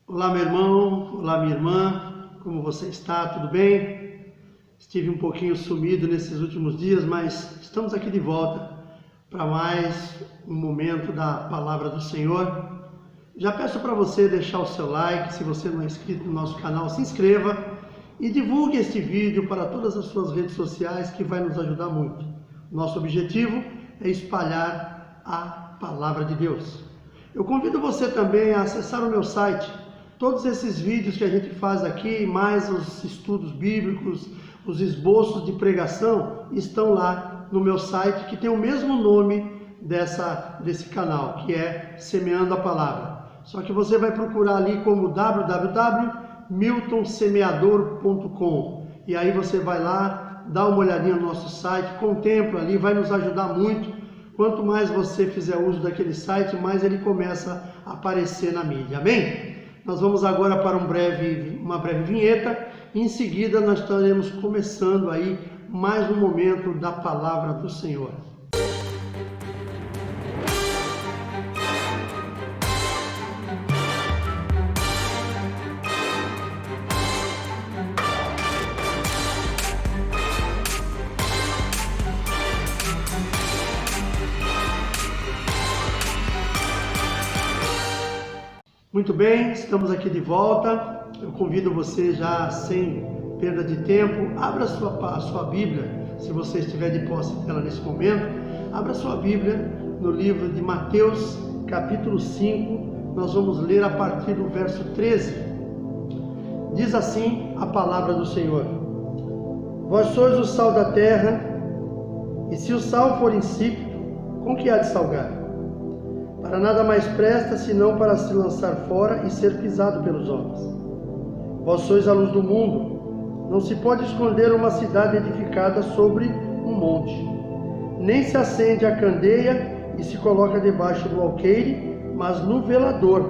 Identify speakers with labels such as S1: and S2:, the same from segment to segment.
S1: Olá, meu irmão, olá, minha irmã, como você está? Tudo bem? Estive um pouquinho sumido nesses últimos dias, mas estamos aqui de volta para mais um momento da Palavra do Senhor. Já peço para você deixar o seu like, se você não é inscrito no nosso canal, se inscreva e divulgue este vídeo para todas as suas redes sociais, que vai nos ajudar muito. Nosso objetivo é espalhar a Palavra de Deus. Eu convido você também a acessar o meu site. Todos esses vídeos que a gente faz aqui, mais os estudos bíblicos, os esboços de pregação, estão lá no meu site, que tem o mesmo nome desse canal, que é Semeando a Palavra. Só que você vai procurar ali como www.miltonsemeador.com, e aí você vai lá, dá uma olhadinha no nosso site, contempla ali, vai nos ajudar muito. Quanto mais você fizer uso daquele site, mais ele começa a aparecer na mídia. Amém? Nós vamos agora para uma breve vinheta e em seguida nós estaremos começando aí mais um momento da Palavra do Senhor. Muito bem, estamos aqui de volta. Eu convido você, já sem perda de tempo, abra a sua Bíblia, se você estiver de posse dela nesse momento. Abra a sua Bíblia no livro de Mateus, capítulo 5. Nós vamos ler a partir do verso 13. Diz assim a palavra do Senhor: Vós sois o sal da terra, e se o sal for insípido, com que há de salgar? Para nada mais presta, senão para se lançar fora e ser pisado pelos homens. Vós sois a luz do mundo. Não se pode esconder uma cidade edificada sobre um monte. Nem se acende a candeia e se coloca debaixo do alqueire, mas no velador,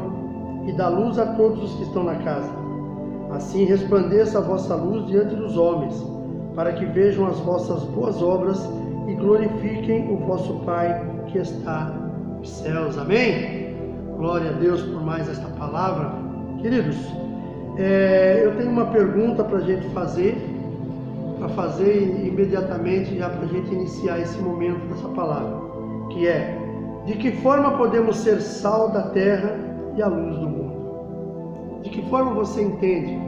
S1: e dá luz a todos os que estão na casa. Assim resplandeça a vossa luz diante dos homens, para que vejam as vossas boas obras e glorifiquem o vosso Pai que está nos céus. Amém? Glória a Deus por mais esta palavra. Queridos, eu tenho uma pergunta para a gente fazer, imediatamente, já para a gente iniciar esse momento dessa palavra, que é: de que forma podemos ser sal da terra e a luz do mundo? De que forma você entende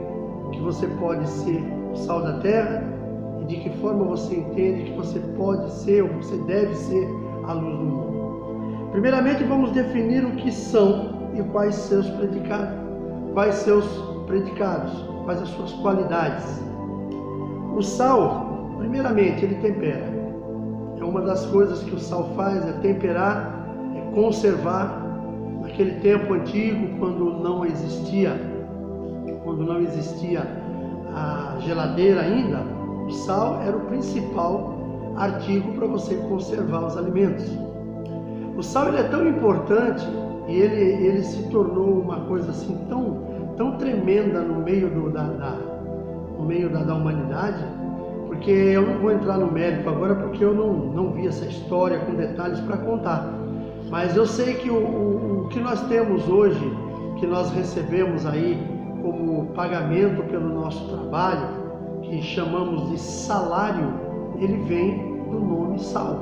S1: que você pode ser o sal da terra, e de que forma você entende que você pode ser, ou você deve ser, a luz do mundo? Primeiramente, vamos definir o que são e quais seus predicados, quais as suas qualidades. O sal, primeiramente, ele tempera. É uma das coisas que o sal faz, é temperar, é conservar. Naquele tempo antigo, quando não existia a geladeira ainda, o sal era o principal artigo para você conservar os alimentos. O sal, ele é tão importante, e ele se tornou uma coisa assim tão tremenda no meio da humanidade, porque eu não vou entrar no mérito agora, porque eu não vi essa história com detalhes para contar. Mas eu sei que o que nós temos hoje, que nós recebemos aí como pagamento pelo nosso trabalho, que chamamos de salário, ele vem do nome sal.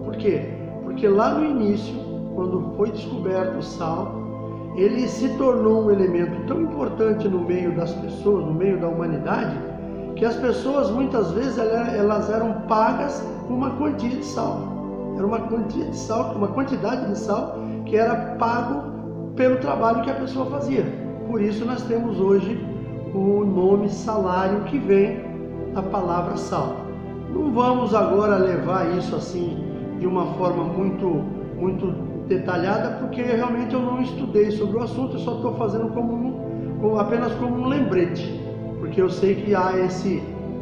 S1: Por quê? Porque lá no início, quando foi descoberto o sal, ele se tornou um elemento tão importante no meio das pessoas, no meio da humanidade, que as pessoas muitas vezes elas eram pagas com uma quantia de sal. Era uma quantidade de sal que era pago pelo trabalho que a pessoa fazia. Por isso nós temos hoje o nome salário, que vem da palavra sal. Não vamos agora levar isso assim de uma forma muito detalhada, porque realmente eu não estudei sobre o assunto. Eu só estou fazendo apenas como um lembrete, porque eu sei que há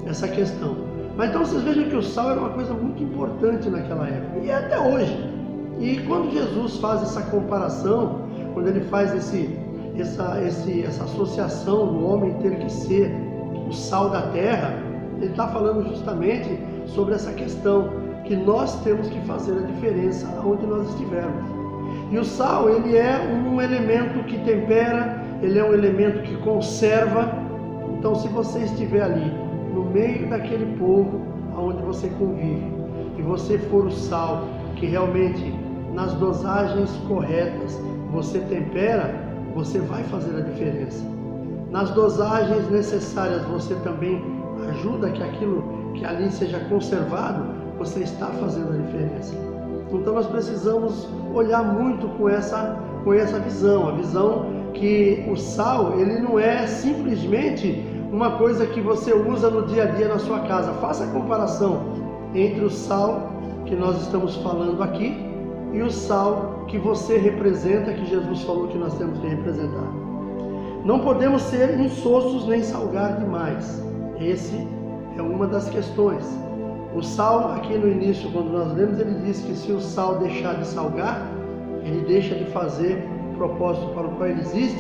S1: essa questão. Mas então vocês vejam que o sal era uma coisa muito importante naquela época, e até hoje. E quando Jesus faz essa comparação, quando ele faz essa associação do homem ter que ser o sal da terra, ele está falando justamente sobre essa questão, que nós temos que fazer a diferença onde nós estivermos. E o sal, ele é um elemento que tempera, ele é um elemento que conserva. Então, se você estiver ali, no meio daquele povo onde você convive, e você for o sal que realmente, nas dosagens corretas, você tempera, você vai fazer a diferença. Nas dosagens necessárias, você também ajuda que aquilo que ali seja conservado, você está fazendo a diferença. Então nós precisamos olhar muito com essa visão, a visão que o sal, ele não é simplesmente uma coisa que você usa no dia a dia na sua casa. Faça a comparação entre o sal que nós estamos falando aqui e o sal que você representa, que Jesus falou que nós temos que representar. Não podemos ser insossos nem salgar demais. Esse é uma das questões. O sal, aqui no início, quando nós lemos, ele diz que se o sal deixar de salgar, ele deixa de fazer o propósito para o qual ele existe,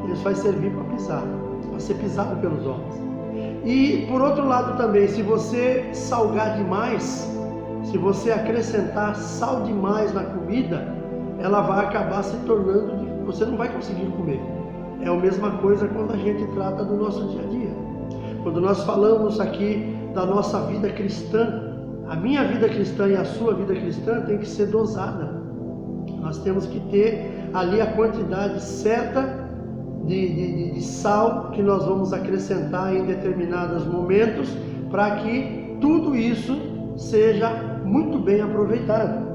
S1: ele vai servir para pisar, para ser pisado pelos homens. E, por outro lado também, se você salgar demais, se você acrescentar sal demais na comida, ela vai acabar se tornando, você não vai conseguir comer. É a mesma coisa quando a gente trata do nosso dia a dia. Quando nós falamos aqui da nossa vida cristã, a minha vida cristã e a sua vida cristã tem que ser dosada. Nós temos que ter ali a quantidade certa de sal que nós vamos acrescentar em determinados momentos, para que tudo isso seja muito bem aproveitado.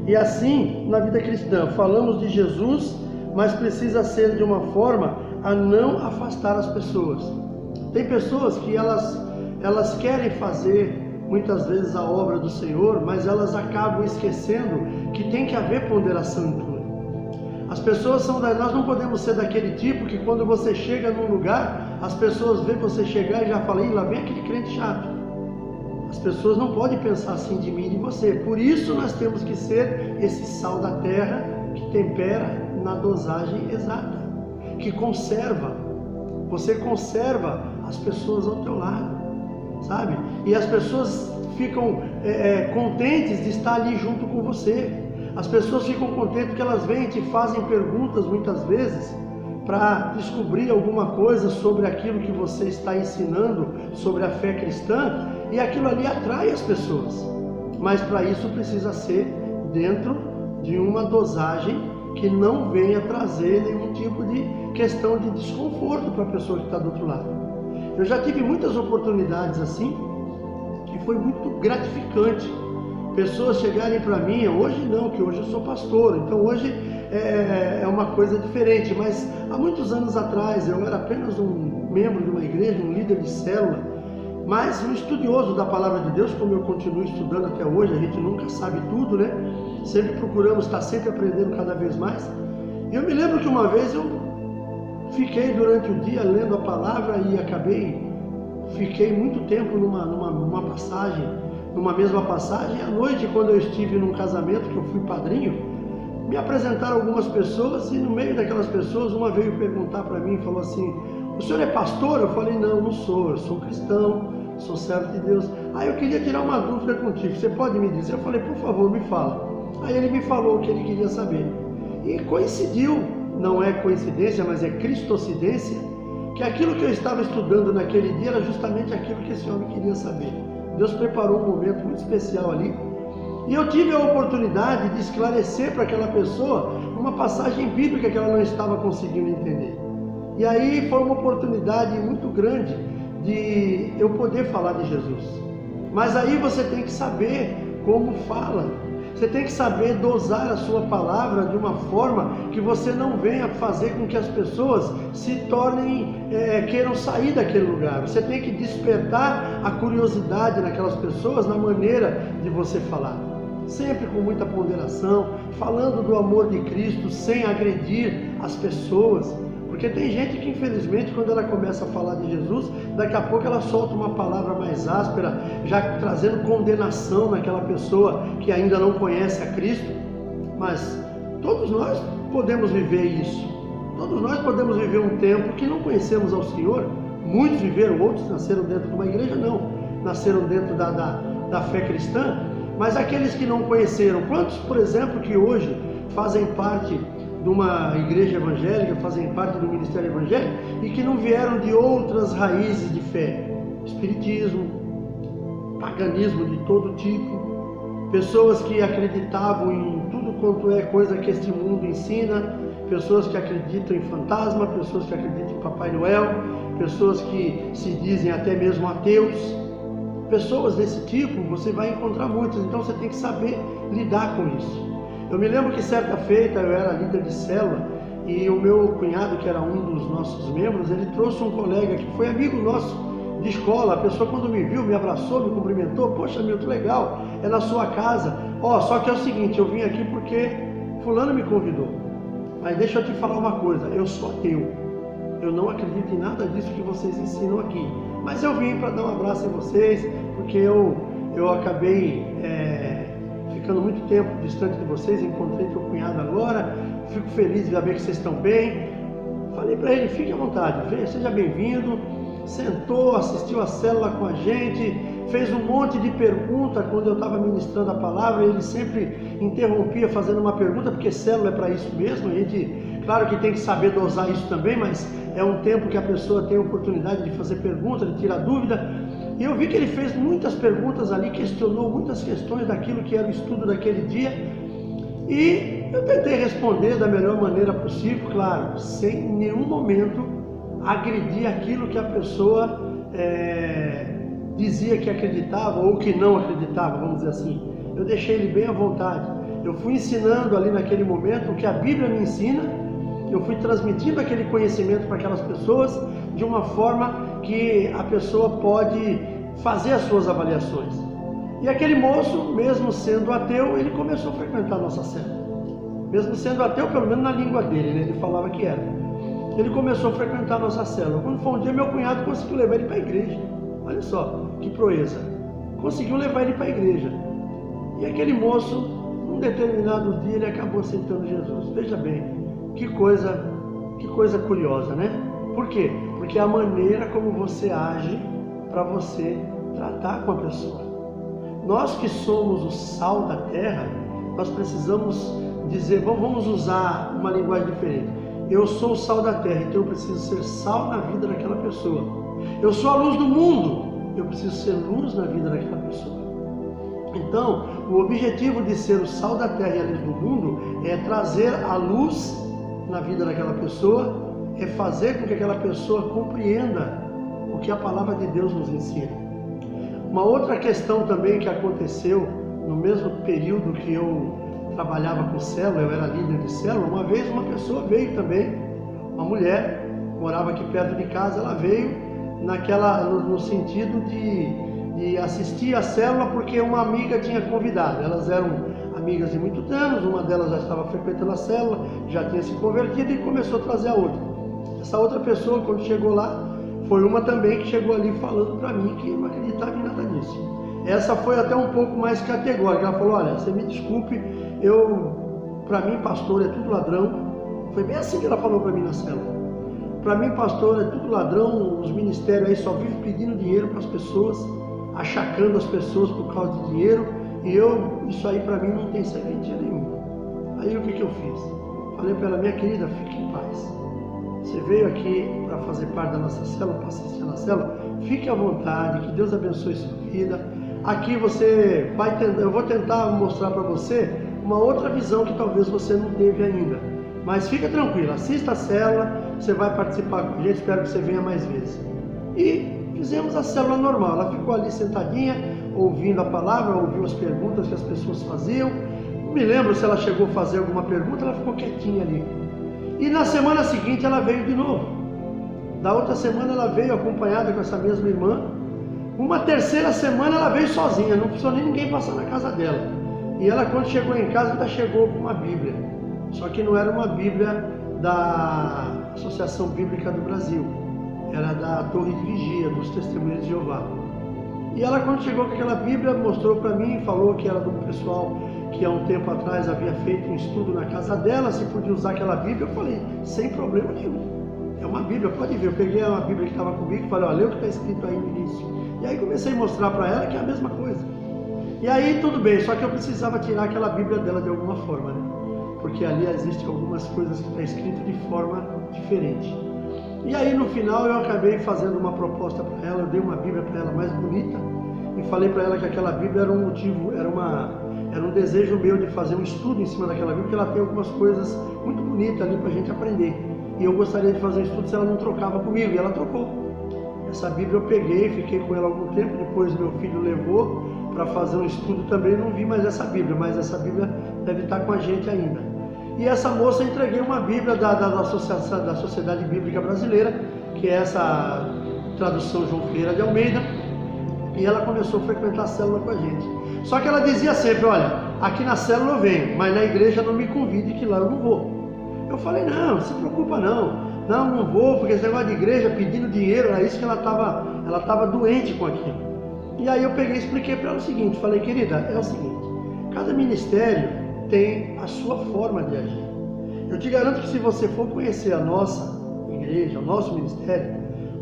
S1: E assim, na vida cristã, falamos de Jesus, mas precisa ser de uma forma a não afastar as pessoas. Tem pessoas que elas querem fazer muitas vezes a obra do Senhor, mas elas acabam esquecendo que tem que haver ponderação em tudo. As pessoas nós não podemos ser daquele tipo que quando você chega num lugar, as pessoas veem você chegar e já falam: lá vem aquele crente chato. As pessoas não podem pensar assim de mim e de você. Por isso nós temos que ser esse sal da terra que tempera na dosagem exata, que conserva. Você conserva as pessoas ao teu lado, sabe? E as pessoas ficam contentes de estar ali junto com você. As pessoas ficam contentes que elas vêm e te fazem perguntas muitas vezes para descobrir alguma coisa sobre aquilo que você está ensinando, sobre a fé cristã, e aquilo ali atrai as pessoas. Mas para isso precisa ser dentro de uma dosagem que não venha trazer nenhum tipo de questão de desconforto para a pessoa que está do outro lado. Eu já tive muitas oportunidades assim, que foi muito gratificante. Pessoas chegarem para mim, hoje não, que hoje eu sou pastor, então hoje é uma coisa diferente, mas há muitos anos atrás eu era apenas um membro de uma igreja, um líder de célula, mas um estudioso da palavra de Deus, como eu continuo estudando até hoje. A gente nunca sabe tudo, né? Sempre procuramos estar sempre aprendendo cada vez mais. E eu me lembro que uma vez eu fiquei durante o dia lendo a palavra e fiquei muito tempo numa passagem, numa mesma passagem. À noite, quando eu estive num casamento, que eu fui padrinho, me apresentaram algumas pessoas, e no meio daquelas pessoas, uma veio perguntar para mim e falou assim: o senhor é pastor? Eu falei: não, não sou, eu sou cristão, sou servo de Deus. Aí eu queria tirar uma dúvida contigo, você pode me dizer? Eu falei: por favor, me fala. Aí ele me falou o que ele queria saber. E coincidiu, não é coincidência, mas é cristocidência, que aquilo que eu estava estudando naquele dia era justamente aquilo que esse homem queria saber. Deus preparou um momento muito especial ali, e eu tive a oportunidade de esclarecer para aquela pessoa uma passagem bíblica que ela não estava conseguindo entender. E aí foi uma oportunidade muito grande de eu poder falar de Jesus. Mas aí você tem que saber como fala. Você tem que saber dosar a sua palavra de uma forma que você não venha fazer com que as pessoas se tornem, queiram sair daquele lugar. Você tem que despertar a curiosidade naquelas pessoas na maneira de você falar. Sempre com muita ponderação, falando do amor de Cristo, sem agredir as pessoas. Porque tem gente que, infelizmente, quando ela começa a falar de Jesus, daqui a pouco ela solta uma palavra mais áspera, já trazendo condenação naquela pessoa que ainda não conhece a Cristo. Mas todos nós podemos viver isso. Todos nós podemos viver um tempo que não conhecemos ao Senhor. Muitos viveram, outros nasceram dentro de uma igreja, não. Nasceram dentro da fé cristã. Mas aqueles que não conheceram, quantos, por exemplo, que hoje fazem parte de uma igreja evangélica, fazem parte do ministério evangélico e que não vieram de outras raízes de fé, espiritismo, paganismo de todo tipo, pessoas que acreditavam em tudo quanto é coisa que este mundo ensina, pessoas que acreditam em fantasma, pessoas que acreditam em Papai Noel, pessoas que se dizem até mesmo ateus. Pessoas desse tipo você vai encontrar muitas, então você tem que saber lidar com isso. Eu me lembro que certa feita eu era líder de célula e o meu cunhado, que era um dos nossos membros, ele trouxe um colega que foi amigo nosso de escola. A pessoa, quando me viu, me abraçou, me cumprimentou: poxa, Milton, legal, é na sua casa. Só que é o seguinte, eu vim aqui porque fulano me convidou, mas deixa eu te falar uma coisa, eu sou ateu, eu não acredito em nada disso que vocês ensinam aqui, mas eu vim para dar um abraço em vocês, porque eu acabei ficando muito tempo distante de vocês, encontrei teu cunhado agora, fico feliz de ver que vocês estão bem. Falei para ele: fique à vontade, seja bem-vindo. Sentou, assistiu a célula com a gente, fez um monte de pergunta. Quando eu estava ministrando a palavra, ele sempre interrompia fazendo uma pergunta, porque célula é para isso mesmo. A gente, claro que tem que saber dosar isso também, mas é um tempo que a pessoa tem a oportunidade de fazer pergunta, de tirar dúvida. E eu vi que ele fez muitas perguntas ali, questionou muitas questões daquilo que era o estudo daquele dia, e eu tentei responder da melhor maneira possível, claro, sem em nenhum momento agredir aquilo que a pessoa dizia que acreditava ou que não acreditava, vamos dizer assim. Eu deixei ele bem à vontade. Eu fui ensinando ali naquele momento o que a Bíblia me ensina, eu fui transmitindo aquele conhecimento para aquelas pessoas de uma forma que a pessoa pode fazer as suas avaliações. E aquele moço, mesmo sendo ateu, ele começou a frequentar a nossa célula. Mesmo sendo ateu, pelo menos na língua dele, né? Ele falava que era. Ele começou a frequentar a nossa célula. Quando foi um dia, meu cunhado conseguiu levar ele para a igreja. Olha só, que proeza. Conseguiu levar ele para a igreja. E aquele moço, num determinado dia, ele acabou aceitando Jesus. Veja bem, que coisa curiosa, né? Por quê? Porque é a maneira como você age para você tratar com a pessoa. Nós que somos o sal da terra, nós precisamos dizer, vamos usar uma linguagem diferente. Eu sou o sal da terra, então eu preciso ser sal na vida daquela pessoa. Eu sou a luz do mundo, eu preciso ser luz na vida daquela pessoa. Então, o objetivo de ser o sal da terra e a luz do mundo é trazer a luz na vida daquela pessoa, é fazer com que aquela pessoa compreenda o que a palavra de Deus nos ensina. Uma outra questão também que aconteceu no mesmo período que eu trabalhava com célula, eu era líder de célula, uma vez uma pessoa veio também, uma mulher, morava aqui perto de casa, ela veio no sentido de assistir a célula porque uma amiga tinha convidado. Elas eram amigas de muitos anos, uma delas já estava frequentando a célula, já tinha se convertido e começou a trazer a outra. Essa outra pessoa, quando chegou lá, foi uma também que chegou ali falando para mim que não acreditava em nada disso. Essa foi até um pouco mais categórica. Ela falou: olha, você me desculpe, para mim pastor é tudo ladrão. Foi bem assim que ela falou para mim na célula. Para mim pastor é tudo ladrão, os ministérios aí só vivem pedindo dinheiro para as pessoas, achacando as pessoas por causa de dinheiro, e isso aí para mim não tem serventia nenhuma. Aí o que eu fiz? Falei para ela: minha querida, fique em paz. Você veio aqui para fazer parte da nossa célula, para assistir na célula, fique à vontade, que Deus abençoe sua vida. Aqui você vai eu vou tentar mostrar para você uma outra visão que talvez você não teve ainda. Mas fica tranquilo, assista a célula, você vai participar com a gente, espero que você venha mais vezes. E fizemos a célula normal, ela ficou ali sentadinha, ouvindo a palavra, ouviu as perguntas que as pessoas faziam. Não me lembro se ela chegou a fazer alguma pergunta, ela ficou quietinha ali. E na semana seguinte ela veio de novo. Da outra semana ela veio acompanhada com essa mesma irmã. Uma terceira semana ela veio sozinha, não precisou nem ninguém passar na casa dela. E ela, quando chegou em casa, ainda chegou com uma Bíblia. Só que não era uma Bíblia da Associação Bíblica do Brasil, era da Torre de Vigia, dos Testemunhos de Jeová. E ela, quando chegou com aquela Bíblia, mostrou para mim, falou que era do pessoal que há um tempo atrás havia feito um estudo na casa dela, se podia usar aquela Bíblia. Eu falei: sem problema nenhum. É uma Bíblia, pode ver. Eu peguei uma Bíblia que estava comigo e falei: olha, lê o que está escrito aí no início. E aí comecei a mostrar para ela que é a mesma coisa. E aí tudo bem, só que eu precisava tirar aquela Bíblia dela de alguma forma, né? porque ali existem algumas coisas que está escrito de forma diferente. E aí no final eu acabei fazendo uma proposta para ela, eu dei uma Bíblia para ela mais bonita e falei para ela que aquela Bíblia era um motivo, era um desejo meu de fazer um estudo em cima daquela Bíblia, porque ela tem algumas coisas muito bonitas ali para a gente aprender. E eu gostaria de fazer um estudo se ela não trocava comigo, e ela trocou. Essa Bíblia eu peguei, fiquei com ela algum tempo, depois meu filho levou para fazer um estudo também, não vi mais essa Bíblia, mas essa Bíblia deve estar com a gente ainda. E essa moça, eu entreguei uma Bíblia da Sociedade Bíblica Brasileira, que é essa tradução João Ferreira de Almeida, e ela começou a frequentar a célula com a gente. Só que ela dizia sempre, olha, aqui na célula eu venho, mas na igreja não me convide que lá eu não vou. Eu falei, não se preocupa não vou, porque esse negócio de igreja pedindo dinheiro, era isso que ela estava doente com aquilo. E aí eu peguei e expliquei para ela o seguinte, falei, querida, é o seguinte, cada ministério tem a sua forma de agir. Eu te garanto que se você for conhecer a nossa igreja, o nosso ministério,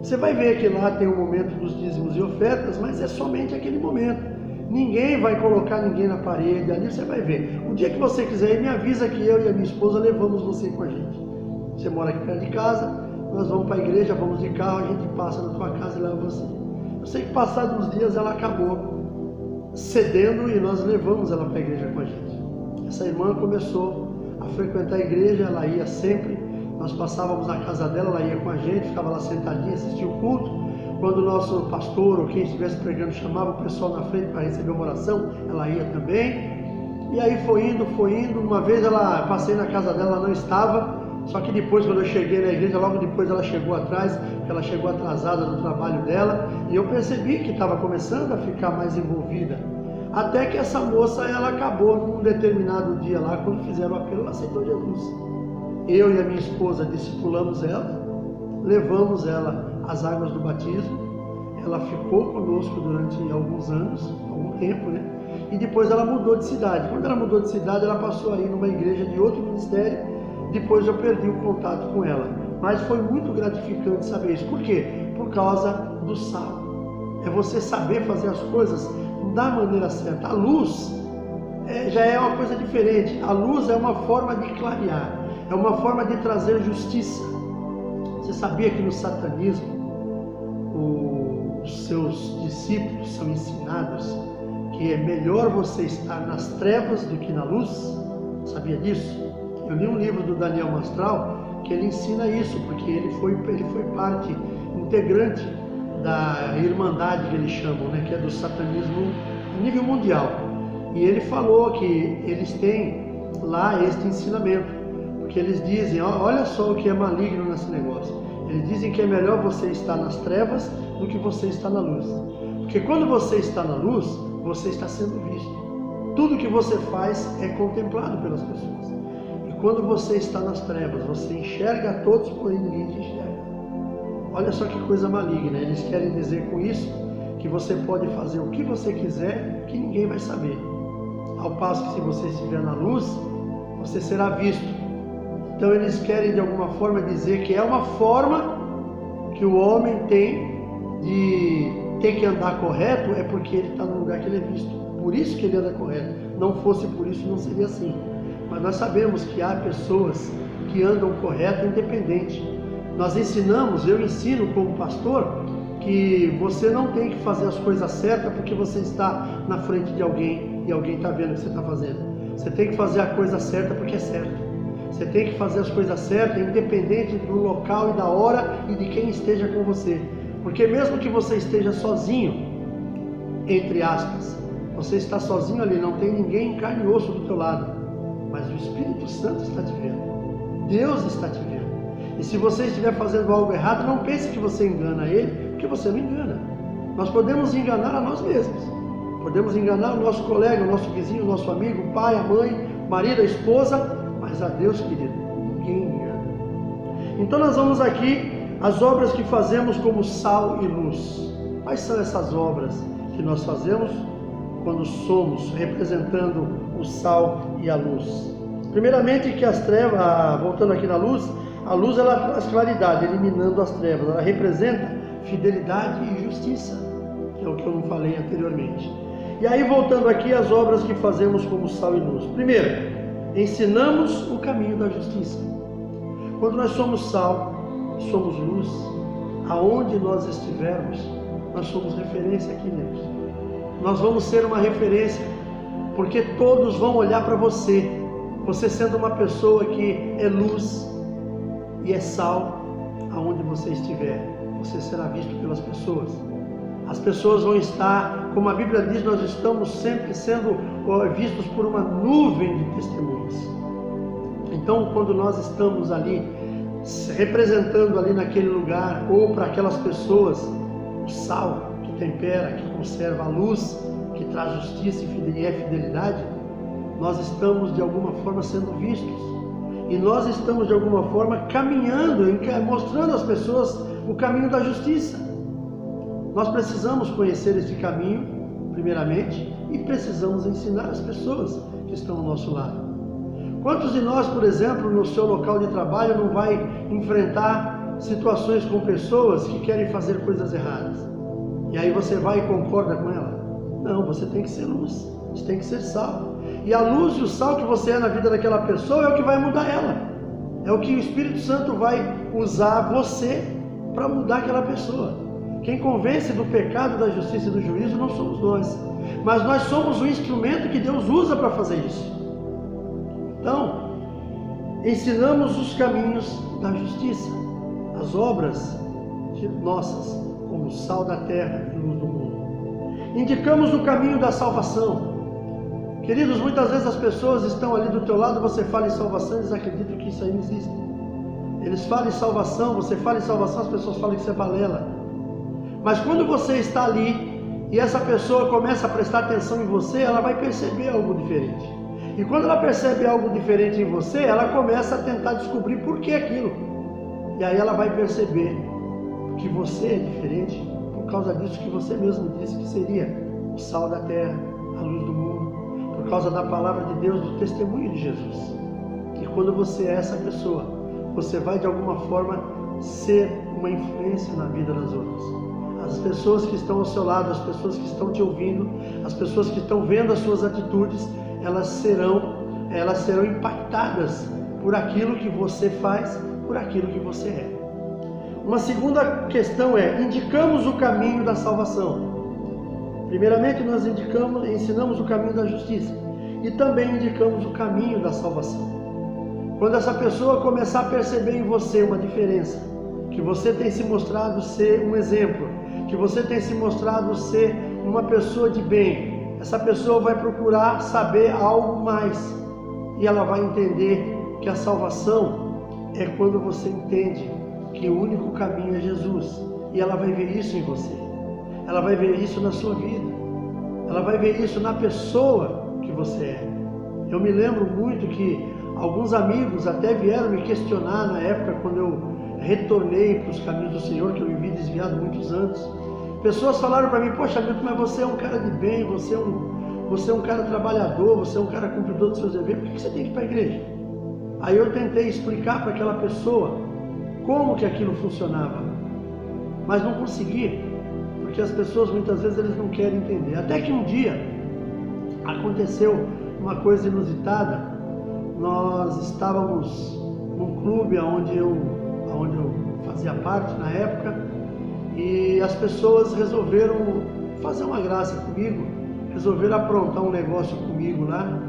S1: você vai ver que lá tem o momento dos dízimos e ofertas, mas é somente aquele momento. Ninguém vai colocar ninguém na parede, ali você vai ver. O dia que você quiser ir, me avisa que eu e a minha esposa levamos você com a gente. Você mora aqui perto de casa, nós vamos para a igreja, vamos de carro, a gente passa na tua casa e leva você. Eu sei que passados uns dias ela acabou cedendo e nós levamos ela para a igreja com a gente. Essa irmã começou a frequentar a igreja, ela ia sempre, nós passávamos na casa dela, ela ia com a gente, ficava lá sentadinha, assistia o culto. Quando o nosso pastor ou quem estivesse pregando chamava o pessoal na frente para receber uma oração, ela ia também. E aí foi indo. Uma vez passei na casa dela, ela não estava. Só que depois, quando eu cheguei na igreja, logo depois ela chegou atrás, porque ela chegou atrasada no trabalho dela. E eu percebi que estava começando a ficar mais envolvida. Até que essa moça, ela acabou num determinado dia lá, quando fizeram o apelo, ela aceitou Jesus. Eu e a minha esposa discipulamos ela, levamos ela às águas do batismo, ela ficou conosco durante alguns anos, algum tempo, né? E depois ela mudou de cidade. Quando ela mudou de cidade, ela passou a ir numa igreja de outro ministério, depois eu perdi o contato com ela. Mas foi muito gratificante saber isso. Por quê? Por causa do sal. É você saber fazer as coisas da maneira certa. A luz já é uma coisa diferente. A luz é uma forma de clarear, é uma forma de trazer justiça. Você sabia que no satanismo os seus discípulos são ensinados que é melhor você estar nas trevas do que na luz? Sabia disso? Eu li um livro do Daniel Mastral que ele ensina isso, porque ele foi parte integrante da irmandade que eles chamam, né, que é do satanismo a nível mundial. E ele falou que eles têm lá este ensinamento. Que eles dizem, olha só o que é maligno nesse negócio. Eles dizem que é melhor você estar nas trevas do que você estar na luz. Porque quando você está na luz, você está sendo visto. Tudo que você faz é contemplado pelas pessoas. E quando você está nas trevas, você enxerga a todos, porém ninguém te enxerga. Olha só que coisa maligna. Eles querem dizer com isso que você pode fazer o que você quiser, que ninguém vai saber. Ao passo que se você estiver na luz, você será visto. Então eles querem de alguma forma dizer que é uma forma que o homem tem de ter que andar correto, é porque ele está no lugar que ele é visto. Por isso que ele anda correto. Não fosse por isso, não seria assim. Mas nós sabemos que há pessoas que andam correto independente. Nós ensinamos, eu ensino como pastor, que você não tem que fazer as coisas certas porque você está na frente de alguém e alguém está vendo o que você está fazendo. Você tem que fazer a coisa certa porque é certo. Você tem que fazer as coisas certas, independente do local e da hora e de quem esteja com você. Porque mesmo que você esteja sozinho, entre aspas, você está sozinho ali, não tem ninguém em carne e osso do teu lado. Mas o Espírito Santo está te vendo. Deus está te vendo. E se você estiver fazendo algo errado, não pense que você engana Ele, porque você não engana. Nós podemos enganar a nós mesmos. Podemos enganar o nosso colega, o nosso vizinho, o nosso amigo, o pai, a mãe, o marido, a esposa, mas a Deus, querido, ninguém engana. Então nós vamos aqui as obras que fazemos como sal e luz. Quais são essas obras que nós fazemos quando somos representando o sal e a luz? Primeiramente que as trevas, voltando aqui na luz, a luz ela traz claridade, eliminando as trevas. Ela representa fidelidade e justiça, que é o que eu não falei anteriormente. E aí voltando aqui as obras que fazemos como sal e luz. Primeiro, ensinamos o caminho da justiça. Quando nós somos sal, somos luz, aonde nós estivermos, nós somos referência aqui dentro. Nós vamos ser uma referência, porque todos vão olhar para você. Você sendo uma pessoa que é luz e é sal, aonde você estiver, você será visto pelas pessoas. As pessoas vão estar, como a Bíblia diz, nós estamos sempre sendo vistos por uma nuvem de testemunhas. Então, quando nós estamos ali, representando ali naquele lugar, ou para aquelas pessoas, o sal que tempera, que conserva a luz, que traz justiça e é fidelidade, nós estamos de alguma forma sendo vistos. E nós estamos de alguma forma caminhando, mostrando às pessoas o caminho da justiça. Nós precisamos conhecer esse caminho, primeiramente, e precisamos ensinar as pessoas que estão ao nosso lado. Quantos de nós, por exemplo, no seu local de trabalho não vai enfrentar situações com pessoas que querem fazer coisas erradas? E aí você vai e concorda com ela? Não, você tem que ser luz, você tem que ser sal. E a luz e o sal que você é na vida daquela pessoa é o que vai mudar ela. É o que o Espírito Santo vai usar você para mudar aquela pessoa. Quem convence do pecado, da justiça e do juízo não somos nós, mas nós somos o instrumento que Deus usa para fazer isso. Então, ensinamos os caminhos da justiça, as obras nossas, como sal da terra e luz do mundo. Indicamos o caminho da salvação. Queridos, muitas vezes as pessoas estão ali do teu lado, você fala em salvação, eles acreditam que isso aí não existe. Eles falam em salvação, você fala em salvação, as pessoas falam que isso é balela. Mas quando você está ali e essa pessoa começa a prestar atenção em você, ela vai perceber algo diferente. E quando ela percebe algo diferente em você, ela começa a tentar descobrir por que aquilo. E aí ela vai perceber que você é diferente por causa disso que você mesmo disse que seria o sal da terra, a luz do mundo, por causa da palavra de Deus, do testemunho de Jesus. E quando você é essa pessoa, você vai de alguma forma ser uma influência na vida das outras. As pessoas que estão ao seu lado, as pessoas que estão te ouvindo, as pessoas que estão vendo as suas atitudes, elas serão impactadas por aquilo que você faz, por aquilo que você é. Uma segunda questão é, indicamos o caminho da salvação. Primeiramente nós ensinamos o caminho da justiça e também indicamos o caminho da salvação. Quando essa pessoa começar a perceber em você uma diferença, que você tem se mostrado ser um exemplo, que você tem se mostrado ser uma pessoa de bem, essa pessoa vai procurar saber algo mais e ela vai entender que a salvação é quando você entende que o único caminho é Jesus, e ela vai ver isso em você, ela vai ver isso na sua vida, ela vai ver isso na pessoa que você é. Eu me lembro muito que alguns amigos até vieram me questionar na época quando eu retornei para os caminhos do Senhor, que eu vivi desviado muitos anos. Pessoas falaram para mim, poxa Milton, mas você é um cara de bem, você é um cara trabalhador, você é um cara cumpridor dos seus deveres, por que você tem que ir para a igreja? Aí eu tentei explicar para aquela pessoa como que aquilo funcionava, mas não consegui, porque as pessoas muitas vezes eles não querem entender. Até que um dia aconteceu uma coisa inusitada. Nós estávamos num clube onde eu fazia parte na época, e as pessoas resolveram fazer uma graça comigo, resolveram aprontar um negócio comigo lá,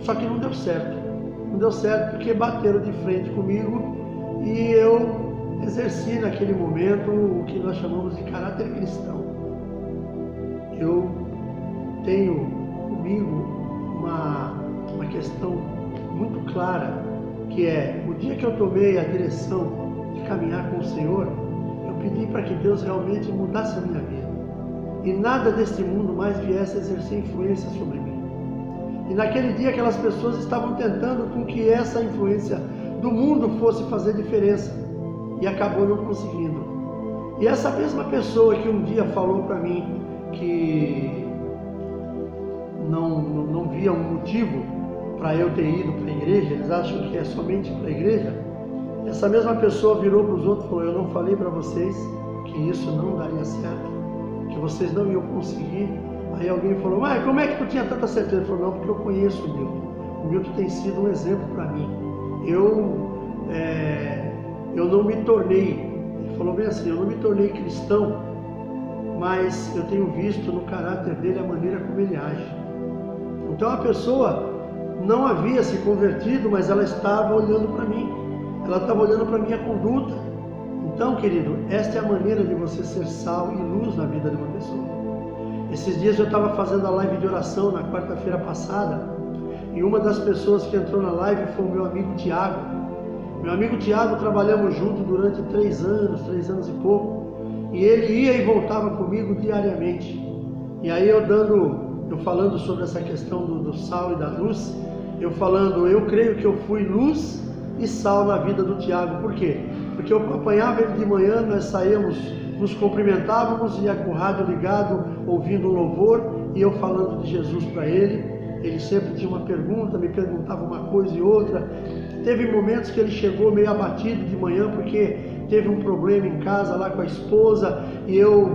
S1: só que não deu certo. Não deu certo porque bateram de frente comigo e eu exerci naquele momento o que nós chamamos de caráter cristão. Eu tenho comigo uma questão muito clara, que é, o dia que eu tomei a direção de caminhar com o Senhor, eu pedi para que Deus realmente mudasse a minha vida, e nada deste mundo mais viesse a exercer influência sobre mim. E naquele dia aquelas pessoas estavam tentando com que essa influência do mundo fosse fazer diferença, e acabou não conseguindo. E essa mesma pessoa que um dia falou para mim que não via um motivo para eu ter ido para a igreja, eles acham que é somente para a igreja, essa mesma pessoa virou para os outros e falou, eu não falei para vocês que isso não daria certo, que vocês não iam conseguir? Aí alguém falou, mas como é que tu tinha tanta certeza? Ele falou, não, porque eu conheço o Deus. o Milton tem sido um exemplo para mim. Eu não me tornei, ele falou bem assim, eu não me tornei cristão, mas eu tenho visto no caráter dele a maneira como ele age. Então a pessoa não havia se convertido, mas ela estava olhando para mim, ela estava olhando para a minha conduta. Então, querido, esta é a maneira de você ser sal e luz na vida de uma pessoa. Esses dias eu estava fazendo a live de oração na quarta-feira passada, e uma das pessoas que entrou na live foi o meu amigo Tiago. Meu amigo Tiago, trabalhamos juntos durante 3 anos e pouco, e ele ia e voltava comigo diariamente. E aí eu falando sobre essa questão do sal e da luz, eu creio que eu fui luz e sal na vida do Tiago. Por quê? Porque eu acompanhava ele de manhã, nós saíamos, nos cumprimentávamos, ia com o rádio ligado, ouvindo um louvor, e eu falando de Jesus para ele. Ele sempre tinha uma pergunta, me perguntava uma coisa e outra. Teve momentos que ele chegou meio abatido de manhã, porque teve um problema em casa lá com a esposa, e eu,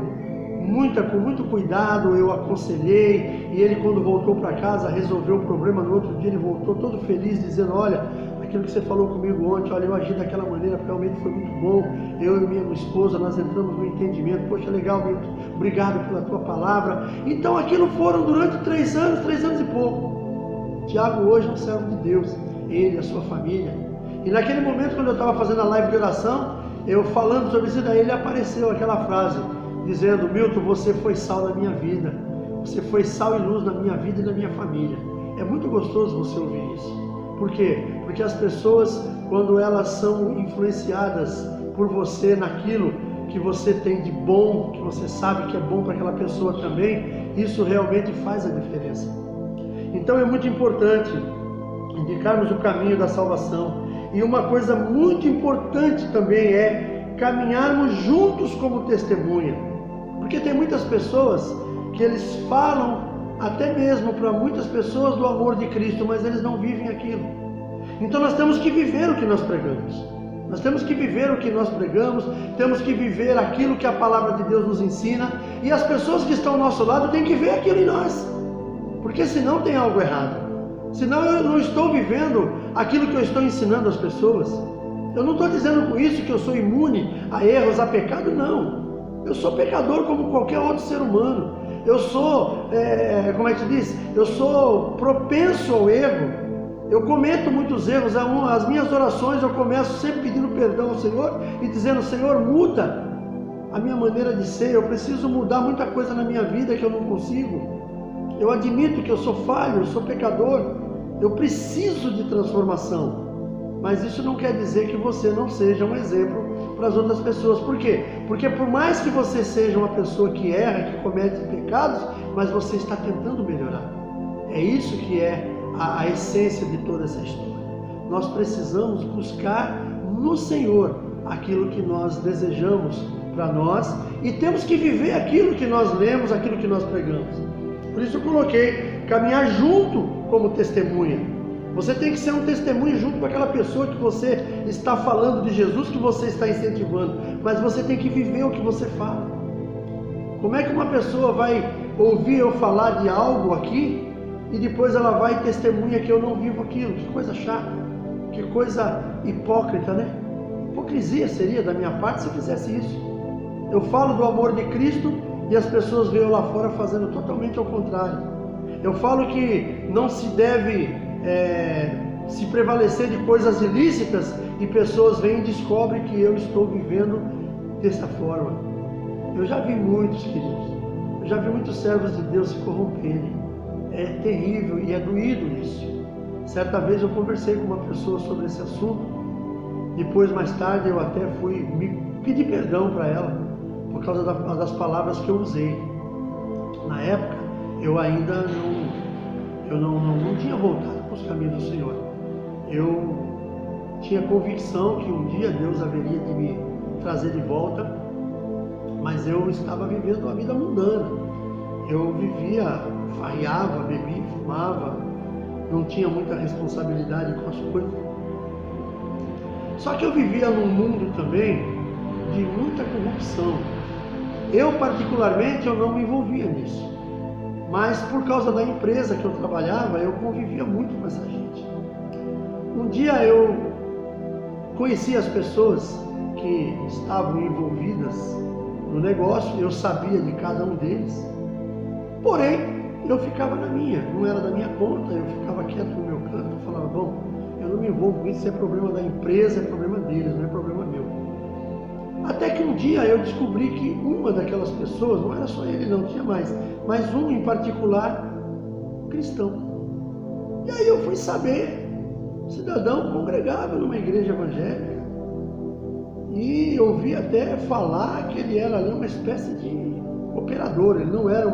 S1: com muito cuidado, eu aconselhei, e ele, quando voltou para casa, resolveu o problema. No outro dia ele voltou todo feliz, dizendo: olha, aquilo que você falou comigo ontem, olha, eu agi daquela maneira, realmente foi muito bom, eu e minha esposa, nós entramos no entendimento. Poxa, legal, Milton, obrigado pela tua palavra. Então aquilo foram durante 3 anos e pouco. Tiago hoje é um servo de Deus, ele, a sua família. E naquele momento, quando eu estava fazendo a live de oração, eu falando sobre isso, daí ele apareceu aquela frase, dizendo: Milton, você foi sal na minha vida, você foi sal e luz na minha vida e na minha família. É muito gostoso você ouvir isso. Por quê? Porque as pessoas, quando elas são influenciadas por você naquilo que você tem de bom, que você sabe que é bom para aquela pessoa também, isso realmente faz a diferença. Então é muito importante indicarmos o caminho da salvação. E uma coisa muito importante também é caminharmos juntos como testemunha. Porque tem muitas pessoas que eles falam até mesmo para muitas pessoas do amor de Cristo, mas eles não vivem aquilo. Então nós temos que viver o que nós pregamos. Nós temos que viver o que nós pregamos, temos que viver aquilo que a palavra de Deus nos ensina, e as pessoas que estão ao nosso lado têm que ver aquilo em nós, porque senão tem algo errado. Senão eu não estou vivendo aquilo que eu estou ensinando às pessoas. Eu não estou dizendo com isso que eu sou imune a erros, a pecado, não. Eu sou pecador como qualquer outro ser humano. Eu sou, como é que se diz? Eu sou propenso ao erro. Eu cometo muitos erros. As minhas orações eu começo sempre pedindo perdão ao Senhor e dizendo: Senhor, muda a minha maneira de ser. Eu preciso mudar muita coisa na minha vida que eu não consigo. Eu admito que eu sou falho, eu sou pecador. Eu preciso de transformação. Mas isso não quer dizer que você não seja um exemplo para as outras pessoas. Por quê? Porque por mais que você seja uma pessoa que erra, que comete pecados, mas você está tentando melhorar. É isso que é a essência de toda essa história. Nós precisamos buscar no Senhor aquilo que nós desejamos para nós, e temos que viver aquilo que nós lemos, aquilo que nós pregamos. Por isso eu coloquei caminhar junto como testemunha. Você tem que ser um testemunho junto com aquela pessoa que você está falando de Jesus, que você está incentivando, mas você tem que viver o que você fala. Como é que uma pessoa vai ouvir eu falar de algo aqui e depois ela vai e testemunha que eu não vivo aquilo? Que coisa chata, que coisa hipócrita, né? Hipocrisia seria da minha parte se eu fizesse isso. Eu falo do amor de Cristo e as pessoas veem eu lá fora fazendo totalmente ao contrário. Eu falo que não se deve se prevalecer de coisas ilícitas, e pessoas vêm e descobrem que eu estou vivendo dessa forma. Eu já vi muitos, queridos, eu já vi muitos servos de Deus se corromperem. É terrível e é doído isso. Certa vez eu conversei com uma pessoa sobre esse assunto. Depois, mais tarde, eu até fui me pedir perdão para ela por causa das palavras que eu usei. Na época, eu ainda não tinha voltado para os caminhos do Senhor. Eu tinha convicção que um dia Deus haveria de me trazer de volta, mas eu estava vivendo uma vida mundana. Eu vivia, farreava, bebia, fumava, não tinha muita responsabilidade com as coisas. Só que eu vivia num mundo também de muita corrupção. Eu particularmente, eu não me envolvia nisso. Mas por causa da empresa que eu trabalhava, eu convivia muito com essa gente. Um dia eu conheci as pessoas que estavam envolvidas no negócio, eu sabia de cada um deles, porém eu ficava na minha, não era da minha conta, eu ficava quieto no meu canto, falava, bom, eu não me envolvo com isso, é problema da empresa, é problema deles, não é problema meu. Até que um dia eu descobri que uma daquelas pessoas, não era só ele não, tinha mais, mas um em particular, cristão. E aí eu fui saber, o cidadão congregava numa igreja evangélica, e ouvi até falar que ele era ali uma espécie de operador, ele não era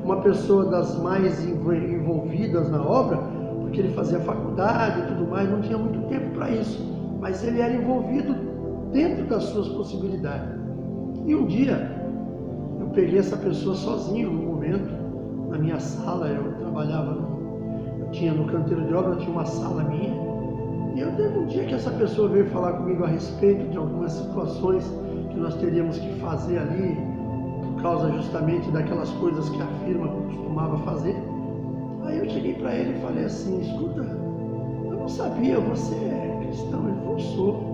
S1: uma pessoa das mais envolvidas na obra, porque ele fazia faculdade e tudo mais, não tinha muito tempo para isso, mas ele era envolvido dentro das suas possibilidades. E um dia, eu peguei essa pessoa sozinho, num momento, na minha sala, eu trabalhava, eu tinha no canteiro de obra, eu tinha uma sala minha, e eu teve um dia que essa pessoa veio falar comigo a respeito de algumas situações que nós teríamos que fazer ali, por causa justamente daquelas coisas que a firma costumava fazer. Aí eu cheguei para ele e falei assim, escuta, eu não sabia, você é cristão? Ele falou, sou.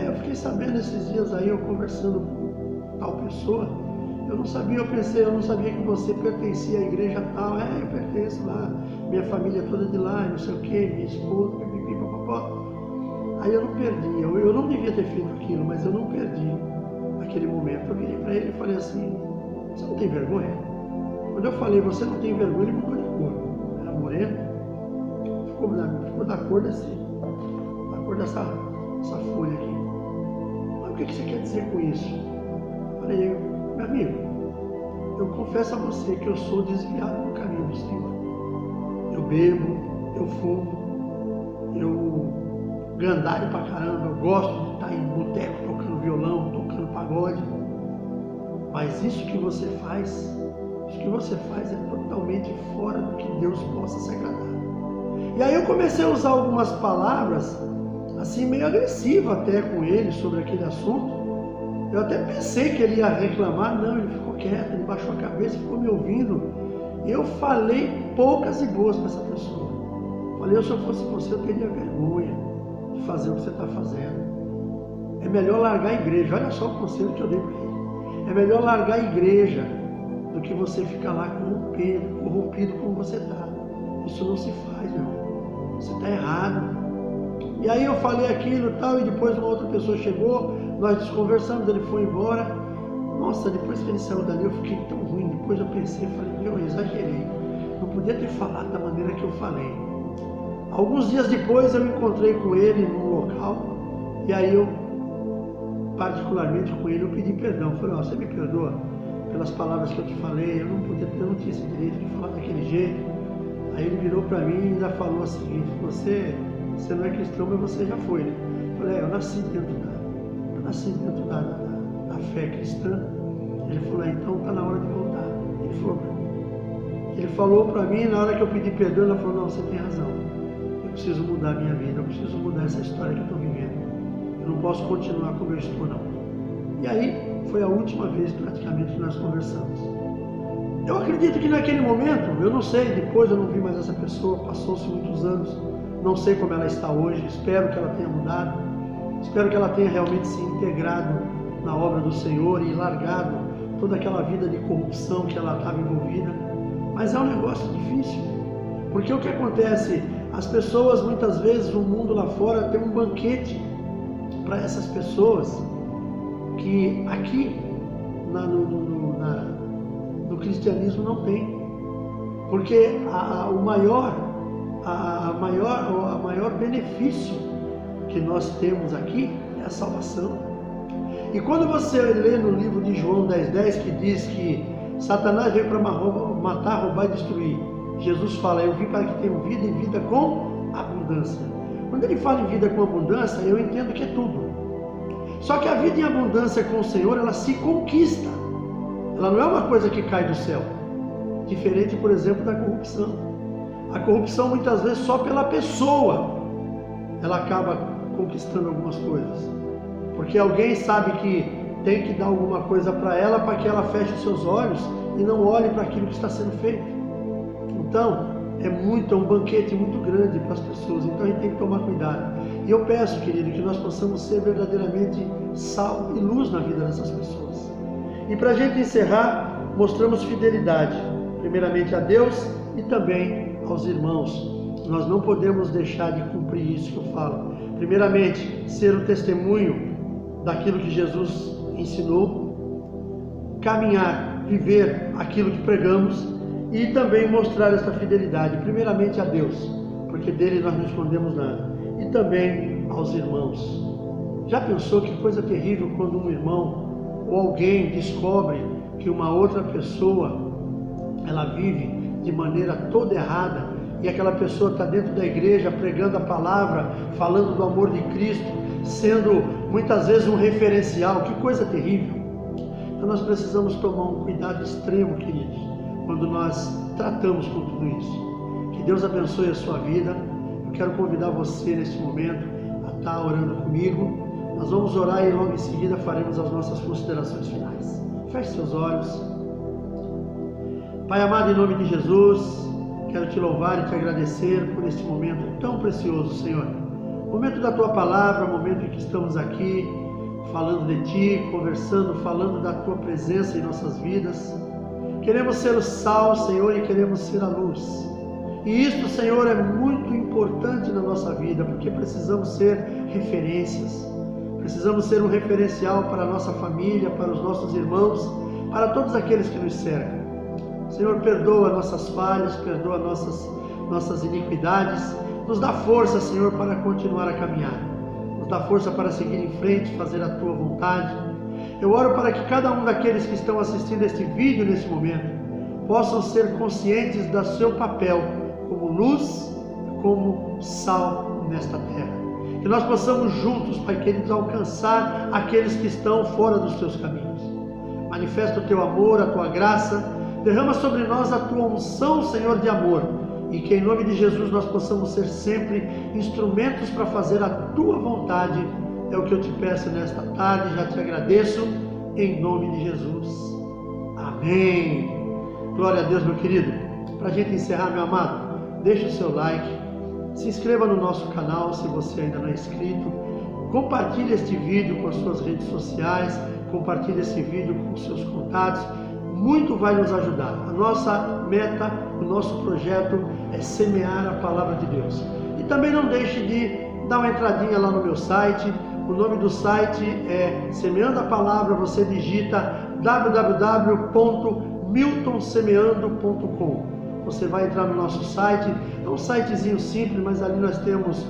S1: Eu fiquei sabendo esses dias aí, eu conversando com tal pessoa, eu não sabia, eu não sabia que você pertencia à igreja tal. Eu pertenço lá, minha família é toda de lá, não sei o que, minha esposa, pipipi, papapó. Aí eu não perdi, eu não devia ter feito aquilo, mas eu não perdi aquele momento. Eu virei para ele e falei assim, você não tem vergonha? Quando eu falei, você não tem vergonha, ele mudou de cor. Era moreno, ficou da cor dessa folha aqui. Mas o que você quer dizer com isso? Eu falei, meu amigo, eu confesso a você que eu sou desviado do caminho do Senhor. Eu bebo, eu fumo, eu gandalho pra caramba, eu gosto de estar em boteco tocando violão, tocando pagode. Mas isso que você faz é totalmente fora do que Deus possa se agradar. E aí eu comecei a usar algumas palavras, assim, meio agressiva até com ele sobre aquele assunto. Eu até pensei que ele ia reclamar, não, ele ficou quieto, ele baixou a cabeça, ficou me ouvindo. Eu falei poucas e boas para essa pessoa. Falei, se eu fosse você, eu teria vergonha de fazer o que você está fazendo. É melhor largar a igreja. Olha só o conselho que eu dei para ele. É melhor largar a igreja do que você ficar lá corrompido como você está. Isso não se faz, meu irmão. Você está errado. E aí eu falei aquilo e tal, e depois uma outra pessoa chegou, nós desconversamos, ele foi embora. Nossa, depois que ele saiu dali eu fiquei tão ruim. Depois eu pensei, falei, eu exagerei. Não podia ter falado da maneira que eu falei. Alguns dias depois eu encontrei com ele num local, e aí eu, particularmente com ele, eu pedi perdão. Falei, você me perdoa pelas palavras que eu te falei, eu não tinha esse direito de falar daquele jeito. Aí ele virou para mim e ainda falou o seguinte, você não é cristão, mas você já foi, né? Eu falei, eu nasci dentro da fé cristã. Ele falou, então está na hora de voltar. Ele falou para mim, na hora que eu pedi perdão, ele falou, não, você tem razão. Eu preciso mudar a minha vida, eu preciso mudar essa história que eu estou vivendo. Eu não posso continuar como eu estou, não. E aí, foi a última vez praticamente que nós conversamos. Eu acredito que naquele momento, eu não sei, depois eu não vi mais essa pessoa, passou-se muitos anos, não sei como ela está hoje, espero que ela tenha mudado, espero que ela tenha realmente se integrado na obra do Senhor e largado toda aquela vida de corrupção que ela estava envolvida. Mas é um negócio difícil, porque o que acontece? As pessoas, muitas vezes, o mundo lá fora tem um banquete para essas pessoas que aqui no cristianismo não tem, porque o maior benefício que nós temos aqui é a salvação. E quando você lê no livro de João 10:10, que diz que Satanás veio para matar, roubar e destruir, Jesus fala, eu vim para que tenham vida e vida com abundância. Quando ele fala em vida com abundância, eu entendo que é tudo. Só que a vida em abundância com o Senhor, ela se conquista. Ela não é uma coisa que cai do céu. Diferente, por exemplo, da corrupção. A corrupção, muitas vezes, só pela pessoa, ela acaba conquistando algumas coisas. Porque alguém sabe que tem que dar alguma coisa para ela, para que ela feche os seus olhos e não olhe para aquilo que está sendo feito. Então, é um banquete muito grande para as pessoas, então a gente tem que tomar cuidado. E eu peço, querido, que nós possamos ser verdadeiramente sal e luz na vida dessas pessoas. E para a gente encerrar, mostramos fidelidade, primeiramente a Deus e também aos irmãos. Nós não podemos deixar de cumprir isso que eu falo. Primeiramente, ser o testemunho daquilo que Jesus ensinou, caminhar, viver aquilo que pregamos e também mostrar essa fidelidade, primeiramente a Deus, porque dele nós não escondemos nada, e também aos irmãos. Já pensou que coisa terrível quando um irmão ou alguém descobre que uma outra pessoa ela vive de maneira toda errada e aquela pessoa está dentro da igreja pregando a palavra, falando do amor de Cristo, sendo muitas vezes um referencial? Que coisa terrível! Então nós precisamos tomar um cuidado extremo, queridos, quando nós tratamos com tudo isso. Que Deus abençoe a sua vida. Eu quero convidar você neste momento a estar orando comigo. Nós vamos orar e logo em seguida faremos as nossas considerações finais. Feche seus olhos. Pai amado, em nome de Jesus, quero te louvar e te agradecer por este momento tão precioso, Senhor. Momento da tua palavra, momento em que estamos aqui falando de ti, conversando, falando da tua presença em nossas vidas. Queremos ser o sal, Senhor, e queremos ser a luz. E isto, Senhor, é muito importante na nossa vida, porque precisamos ser referências. Precisamos ser um referencial para a nossa família, para os nossos irmãos, para todos aqueles que nos cercam. Senhor, perdoa nossas falhas, perdoa nossas iniquidades. Nos dá força, Senhor, para continuar a caminhar. Nos dá força para seguir em frente, fazer a tua vontade. Eu oro para que cada um daqueles que estão assistindo este vídeo nesse momento possam ser conscientes do seu papel como luz, como sal nesta terra. Que nós possamos juntos, Pai querido, alcançar aqueles que estão fora dos teus caminhos. Manifesta o teu amor, a tua graça, derrama sobre nós a tua unção, Senhor, de amor, e que em nome de Jesus nós possamos ser sempre instrumentos para fazer a tua vontade. É o que eu te peço nesta tarde, já te agradeço, em nome de Jesus. Amém. Glória a Deus, meu querido. Para a gente encerrar, meu amado, deixa o seu like, se inscreva no nosso canal se você ainda não é inscrito, compartilhe este vídeo com as suas redes sociais, compartilhe esse vídeo com os seus contatos, muito vai nos ajudar. A nossa meta, o nosso projeto é semear a palavra de Deus. E também não deixe de dar uma entradinha lá no meu site. O nome do site é Semeando a Palavra. Você digita www.miltonsemeando.com. Você vai entrar no nosso site. É um sitezinho simples, mas ali nós temos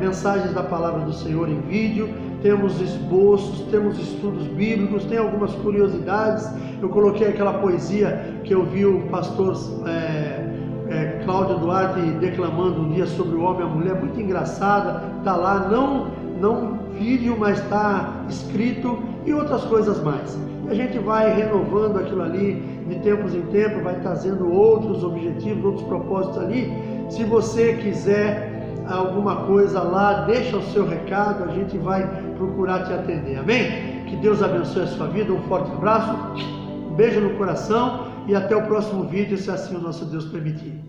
S1: mensagens da palavra do Senhor em vídeo, temos esboços, temos estudos bíblicos, tem algumas curiosidades. Eu coloquei aquela poesia que eu vi o pastor Cláudio Duarte declamando um dia sobre o homem e a mulher, muito engraçada, está lá, não vídeo, mas está escrito, e outras coisas mais. E a gente vai renovando aquilo ali de tempos em tempos, vai trazendo outros objetivos, outros propósitos ali. Se você quiser alguma coisa lá, deixa o seu recado, a gente vai procurar te atender, amém? Que Deus abençoe a sua vida, um forte abraço, um beijo no coração e até o próximo vídeo, se assim o nosso Deus permitir.